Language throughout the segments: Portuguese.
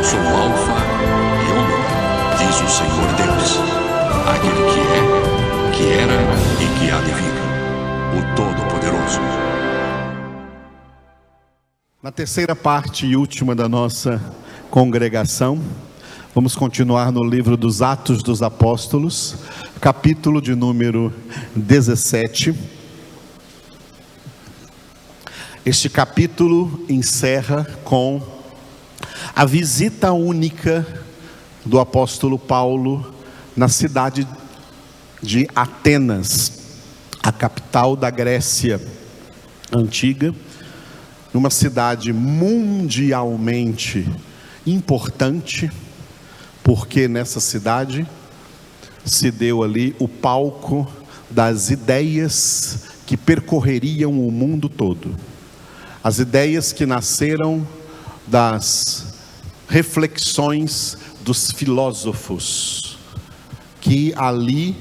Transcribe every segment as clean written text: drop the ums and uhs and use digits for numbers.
sou o Alfa e Ômega, diz o Senhor Deus, aquele que era e que há de vir, o Todo-Poderoso. Na terceira parte e última da nossa congregação, vamos continuar no livro dos Atos dos Apóstolos, capítulo de número 17. Este capítulo encerra com a visita única do apóstolo Paulo na cidade de Atenas, a capital da Grécia antiga, numa cidade mundialmente importante, porque nessa cidade se deu ali o palco das ideias que percorreriam o mundo todo. As ideias que nasceram das reflexões dos filósofos, que ali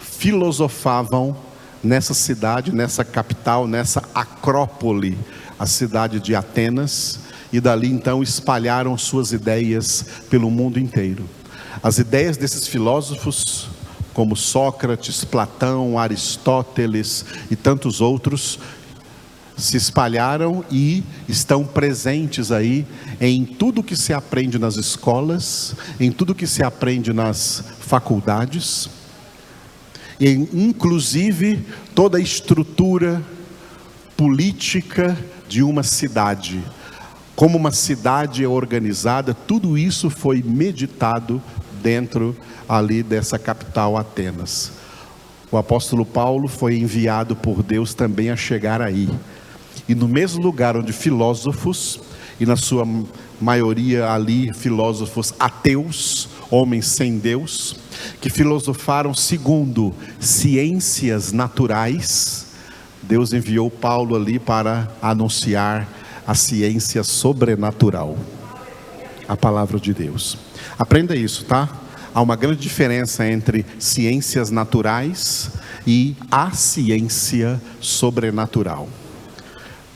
filosofavam nessa cidade, nessa capital, nessa acrópole, a cidade de Atenas, e dali então espalharam suas ideias pelo mundo inteiro. As ideias desses filósofos, como Sócrates, Platão, Aristóteles e tantos outros, se espalharam e estão presentes aí em tudo que se aprende nas escolas, em tudo que se aprende nas faculdades, e inclusive toda a estrutura política de uma cidade, como uma cidade é organizada, tudo isso foi meditado dentro ali dessa capital Atenas. O apóstolo Paulo foi enviado por Deus também a chegar aí. E no mesmo lugar onde filósofos, e na sua maioria ali filósofos ateus, homens sem Deus, que filosofaram segundo ciências naturais, Deus enviou Paulo ali para anunciar a ciência sobrenatural, a palavra de Deus. Aprenda isso, tá? Há uma grande diferença entre ciências naturais e a ciência sobrenatural.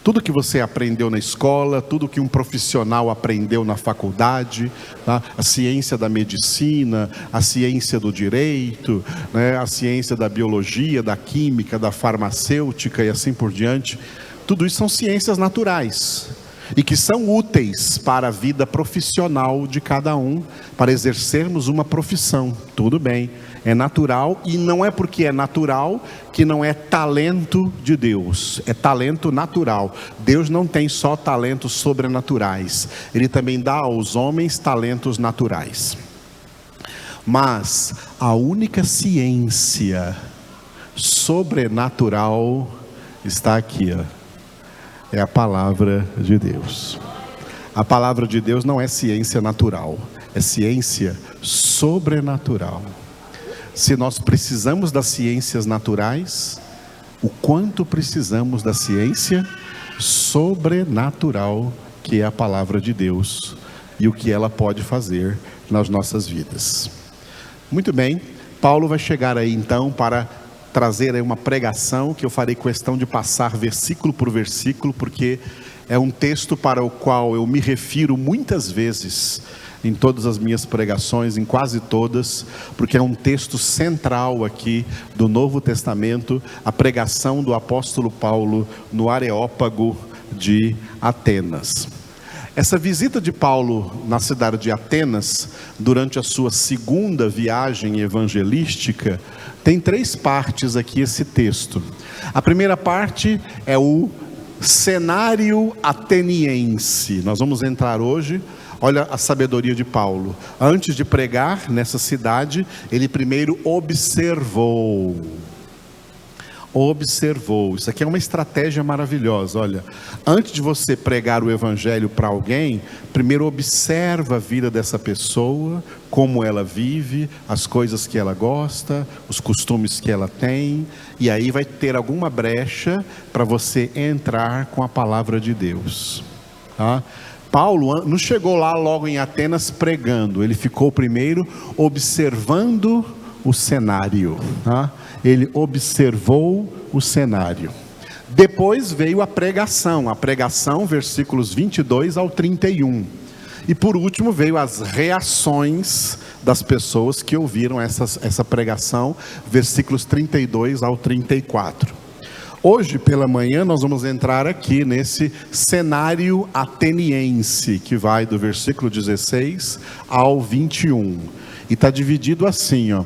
Tudo que você aprendeu na escola, tudo que um profissional aprendeu na faculdade, tá? A ciência da medicina, a ciência do direito, né? A ciência da biologia, da química, da farmacêutica e assim por diante, tudo isso são ciências naturais e que são úteis para a vida profissional de cada um, para exercermos uma profissão. Tudo bem, é natural, e não é porque é natural que não é talento de Deus, é talento natural. Deus não tem só talentos sobrenaturais, Ele também dá aos homens talentos naturais. Mas a única ciência sobrenatural está aqui, ó. É a palavra de Deus. A palavra de Deus não é ciência natural, é ciência sobrenatural. Se nós precisamos das ciências naturais, o quanto precisamos da ciência sobrenatural, que é a palavra de Deus, e o que ela pode fazer nas nossas vidas. Muito bem, Paulo vai chegar aí então para trazer aí uma pregação que eu farei questão de passar versículo por versículo, porque é um texto para o qual eu me refiro muitas vezes em todas as minhas pregações, em quase todas, porque é um texto central aqui do Novo Testamento, a pregação do apóstolo Paulo no Areópago de Atenas. Essa visita de Paulo na cidade de Atenas, durante a sua segunda viagem evangelística, tem três partes aqui esse texto. A primeira parte é o cenário ateniense. Nós vamos entrar hoje. Olha a sabedoria de Paulo. Antes de pregar nessa cidade, ele primeiro observou. Isso aqui é uma estratégia maravilhosa. Olha, antes de você pregar o evangelho para alguém, primeiro observa a vida dessa pessoa, como ela vive, as coisas que ela gosta, os costumes que ela tem, e aí vai ter alguma brecha para você entrar com a palavra de Deus, tá? Paulo não chegou lá logo em Atenas pregando, ele ficou primeiro observando o cenário, tá? Ele observou o cenário. Depois veio a pregação, versículos 22 ao 31. E por último veio as reações das pessoas que ouviram essa pregação, versículos 32 ao 34. Hoje pela manhã nós vamos entrar aqui nesse cenário ateniense, que vai do versículo 16 ao 21. E está dividido assim, ó.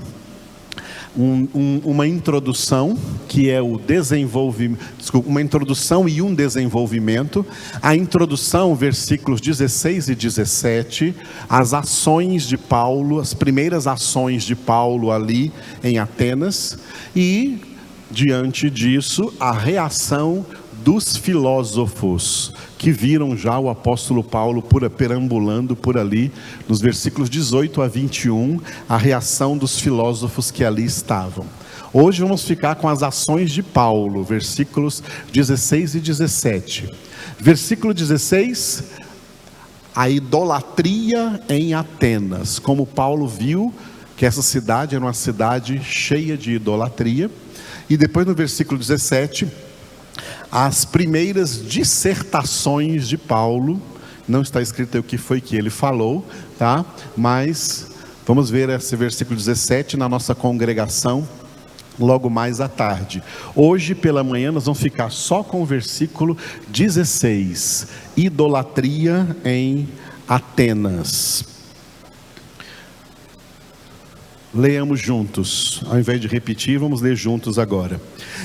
Uma introdução, que é o desenvolvimento, uma introdução e um desenvolvimento. A introdução, versículos 16 e 17, as ações de Paulo, as primeiras ações de Paulo ali em Atenas, e diante disso, a reação dos filósofos, que viram já o apóstolo Paulo perambulando por ali, nos versículos 18 a 21, a reação dos filósofos que ali estavam. Hoje vamos ficar com as ações de Paulo, versículos 16 e 17. Versículo 16, a idolatria em Atenas. Como Paulo viu que essa cidade era uma cidade cheia de idolatria. E depois no versículo 17, as primeiras dissertações de Paulo. Não está escrito aí o que foi que ele falou, tá? Mas vamos ver esse versículo 17 na nossa congregação logo mais à tarde. Hoje pela manhã nós vamos ficar só com o versículo 16, idolatria em Atenas. Leamos juntos, ao invés de repetir, vamos ler juntos agora.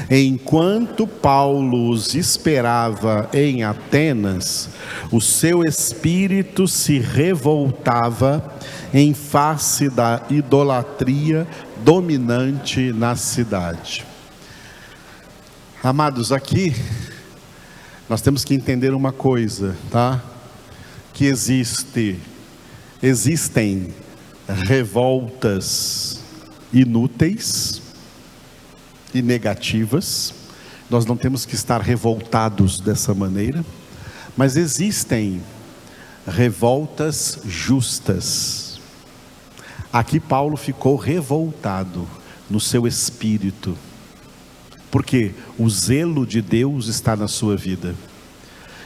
Enquanto Paulo os esperava em Atenas, o seu espírito se revoltava em face da idolatria dominante na cidade. Amados, aqui nós temos que entender uma coisa, tá? Que existem revoltas inúteis e negativas. Nós não temos que estar revoltados dessa maneira, mas existem revoltas justas. Aqui Paulo ficou revoltado no seu espírito, porque o zelo de Deus está na sua vida,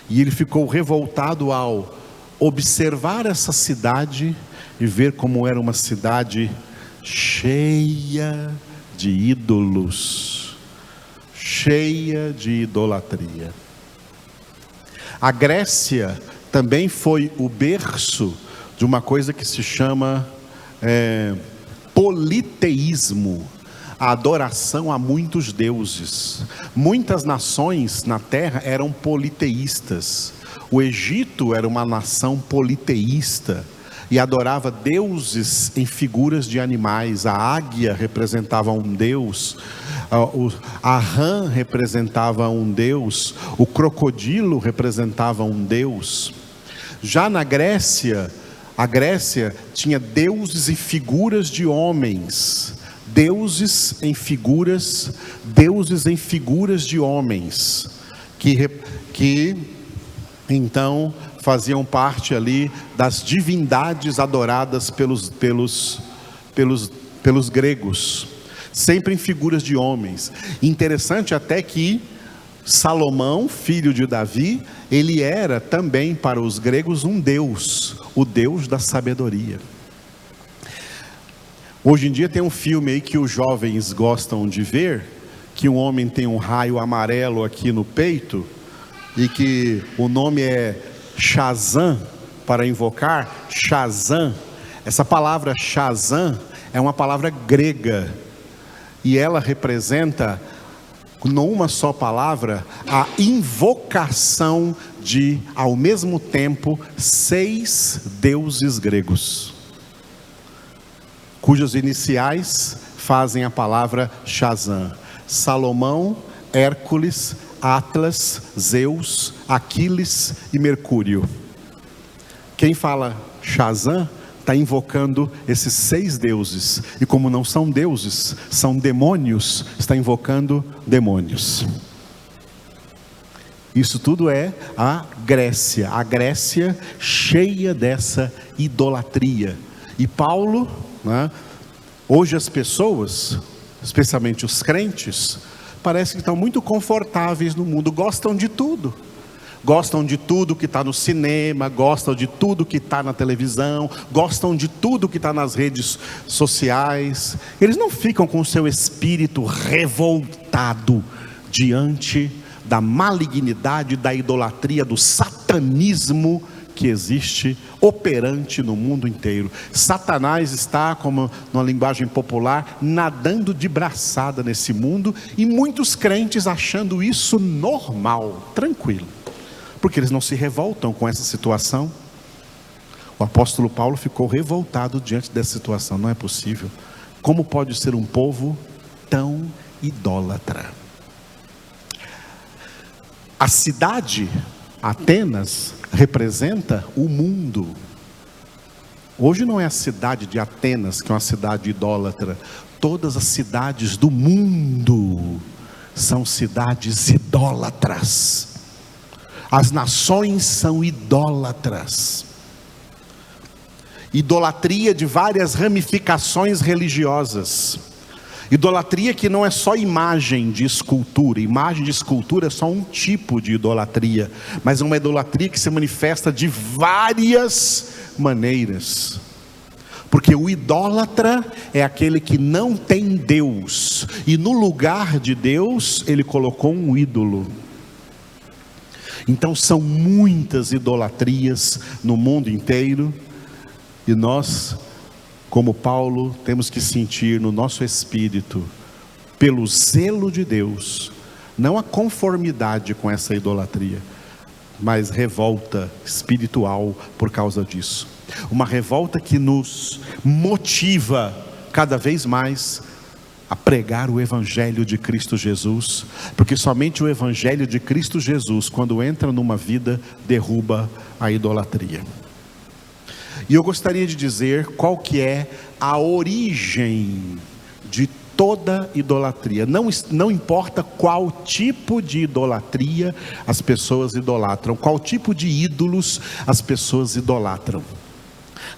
e ele ficou revoltado ao observar essa cidade e ver como era uma cidade cheia de ídolos, cheia de idolatria. A Grécia também foi o berço de uma coisa que se chama politeísmo, a adoração a muitos deuses. Muitas nações na terra eram politeístas. O Egito era uma nação politeísta e adorava deuses em figuras de animais. A águia representava um deus, a rã representava um deus, o crocodilo representava um deus. Já na Grécia, a Grécia tinha deuses e figuras de homens, deuses em figuras de homens, que então faziam parte ali das divindades adoradas pelos gregos, sempre em figuras de homens. Interessante até que Salomão, filho de Davi, ele era também para os gregos um deus, o deus da sabedoria. Hoje em dia tem um filme aí que os jovens gostam de ver, que um homem tem um raio amarelo aqui no peito, e que o nome é Shazam, para invocar Shazam. Essa palavra Shazam é uma palavra grega, e ela representa, numa só palavra, a invocação de, ao mesmo tempo, 6 deuses gregos, cujas iniciais fazem a palavra Shazam: Salomão, Hércules, Atlas, Zeus, Aquiles e Mercúrio. Quem fala Shazam está invocando esses 6 deuses, e como não são deuses, são demônios, está invocando demônios. Isso tudo é a Grécia cheia dessa idolatria. E Paulo, né, hoje as pessoas, especialmente os crentes, parece que estão muito confortáveis no mundo, gostam de tudo. Gostam de tudo que está no cinema, gostam de tudo que está na televisão, gostam de tudo que está nas redes sociais. Eles não ficam com o seu espírito revoltado diante da malignidade, da idolatria, do satanismo que existe operante no mundo inteiro. Satanás está, como na linguagem popular, nadando de braçada nesse mundo, e muitos crentes achando isso normal, tranquilo, porque eles não se revoltam com essa situação. O apóstolo Paulo ficou revoltado diante dessa situação. Não é possível. Como pode ser um povo tão idólatra? A cidade, Atenas, representa o mundo. Hoje não é a cidade de Atenas que é uma cidade idólatra. Todas as cidades do mundo são cidades idólatras. As nações são idólatras. Idolatria de várias ramificações religiosas. Idolatria que não é só imagem de escultura. Imagem de escultura é só um tipo de idolatria, mas é uma idolatria que se manifesta de várias maneiras. Porque o idólatra é aquele que não tem Deus, e no lugar de Deus ele colocou um ídolo. Então são muitas idolatrias no mundo inteiro, e nós, como Paulo, temos que sentir no nosso espírito, pelo zelo de Deus, não a conformidade com essa idolatria, mas revolta espiritual por causa disso. Uma revolta que nos motiva cada vez mais a pregar o Evangelho de Cristo Jesus, porque somente o Evangelho de Cristo Jesus, quando entra numa vida, derruba a idolatria. E eu gostaria de dizer qual que é a origem de toda idolatria. Não importa qual tipo de idolatria as pessoas idolatram, qual tipo de ídolos as pessoas idolatram.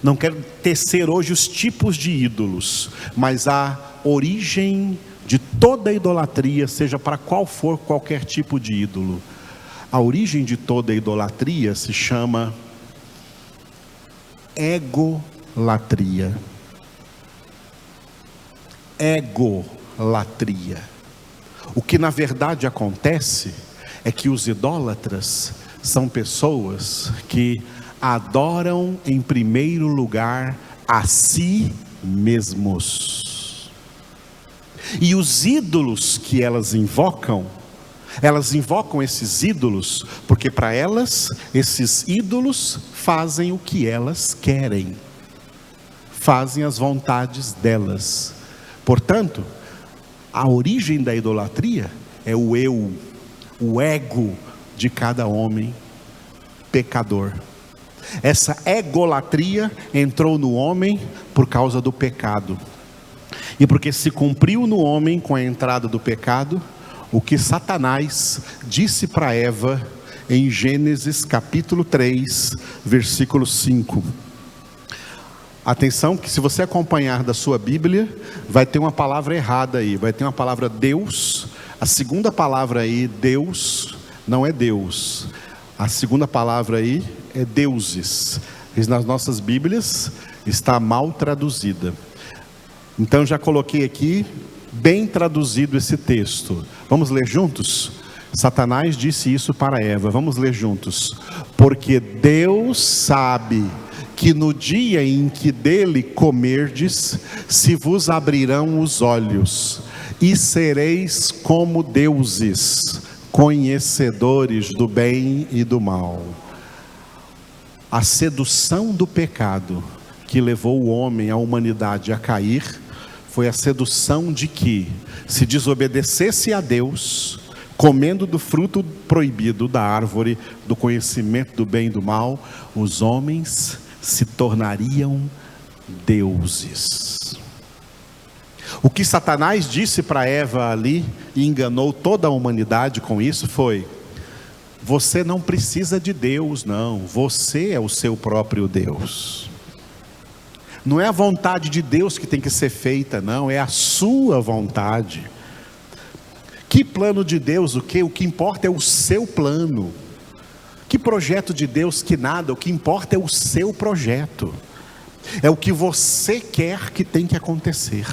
Não quero tecer hoje os tipos de ídolos, mas a origem de toda idolatria, seja para qual for qualquer tipo de ídolo, a origem de toda idolatria se chama egolatria. Egolatria. O que na verdade acontece é que os idólatras são pessoas que adoram em primeiro lugar a si mesmos. E os ídolos que elas invocam esses ídolos porque para elas esses ídolos fazem o que elas querem, fazem as vontades delas. Portanto, a origem da idolatria é o eu, o ego de cada homem pecador. Essa egolatria entrou no homem por causa do pecado, e porque se cumpriu no homem com a entrada do pecado o que Satanás disse para Eva em Gênesis capítulo 3, versículo 5. Atenção que se você acompanhar da sua Bíblia, vai ter uma palavra errada aí, vai ter uma palavra Deus. A segunda palavra aí, Deus, não é Deus. A segunda palavra aí é deuses. E nas nossas Bíblias está mal traduzida. Então já coloquei aqui bem traduzido esse texto. Vamos ler juntos? Satanás disse isso para Eva. Vamos ler juntos. Porque Deus sabe que no dia em que dele comerdes, se vos abrirão os olhos, e sereis como deuses, conhecedores do bem e do mal. A sedução do pecado que levou o homem, a humanidade a cair, foi a sedução de que, se desobedecesse a Deus, comendo do fruto proibido da árvore do conhecimento do bem e do mal, os homens se tornariam deuses. O que Satanás disse para Eva ali, e enganou toda a humanidade com isso, foi: você não precisa de Deus, não, você é o seu próprio Deus. Não é a vontade de Deus que tem que ser feita, não, é a sua vontade. Que plano de Deus? O que importa é o seu plano. Que projeto de Deus que nada, o que importa é o seu projeto. É o que você quer que tem que acontecer.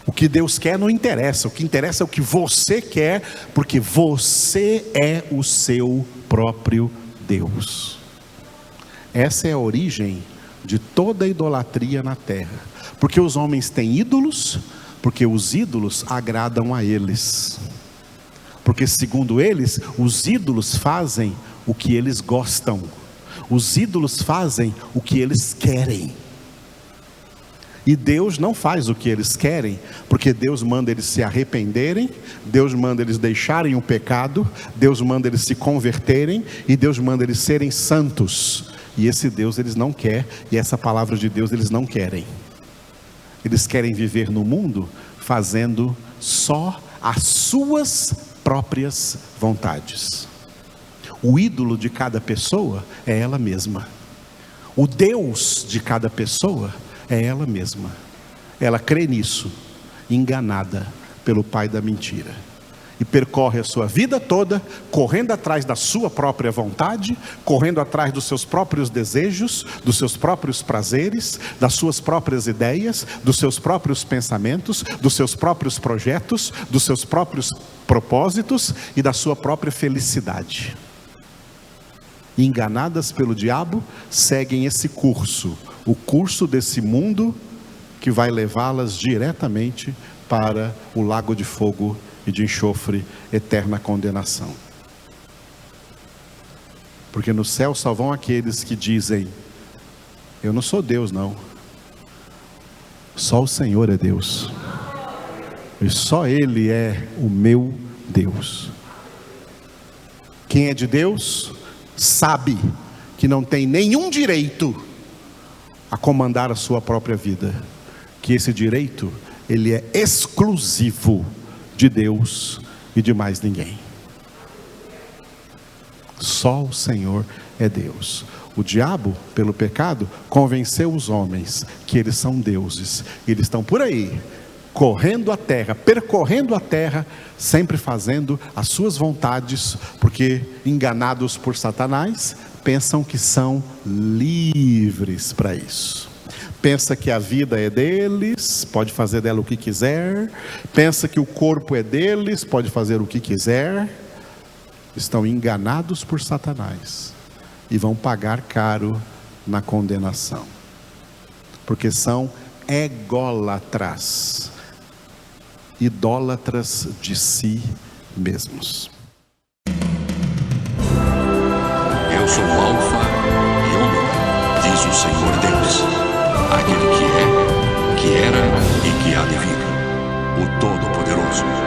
O que Deus quer não interessa, o que interessa é o que você quer, porque você é o seu próprio Deus. Essa é a origem de toda a idolatria na terra. Porque os homens têm ídolos, porque os ídolos agradam a eles. Porque segundo eles, os ídolos fazem o que eles gostam. Os ídolos fazem o que eles querem. E Deus não faz o que eles querem, porque Deus manda eles se arrependerem, Deus manda eles deixarem o pecado, Deus manda eles se converterem, e Deus manda eles serem santos. E esse Deus eles não querem, e essa palavra de Deus eles não querem. Eles querem viver no mundo fazendo só as suas próprias vontades. O ídolo de cada pessoa é ela mesma. O Deus de cada pessoa é ela mesma. Ela crê nisso, enganada pelo pai da mentira, e percorre a sua vida toda correndo atrás da sua própria vontade, correndo atrás dos seus próprios desejos, dos seus próprios prazeres, das suas próprias ideias, dos seus próprios pensamentos, dos seus próprios projetos, dos seus próprios propósitos e da sua própria felicidade. Enganadas pelo diabo, seguem esse curso, o curso desse mundo que vai levá-las diretamente para o lago de fogo e de enxofre, eterna condenação. Porque no céu só vão aqueles que dizem: eu não sou Deus não, só o Senhor é Deus, e só Ele é o meu Deus. Quem é de Deus sabe que não tem nenhum direito a comandar a sua própria vida, que esse direito ele é exclusivo de Deus e de mais ninguém. Só o Senhor é Deus. O diabo, pelo pecado, convenceu os homens que eles são deuses. Eles estão por aí, correndo a terra, percorrendo a terra, sempre fazendo as suas vontades, porque enganados por Satanás, pensam que são livres para isso. Pensa que a vida é deles, pode fazer dela o que quiser. Pensa que o corpo é deles, pode fazer o que quiser. Estão enganados por Satanás e vão pagar caro na condenação, porque são ególatras, idólatras de si mesmos. Eu sou o Alfa e Ômega, diz o Senhor Deus, aquele que é, que era e que há de vir, o Todo-Poderoso.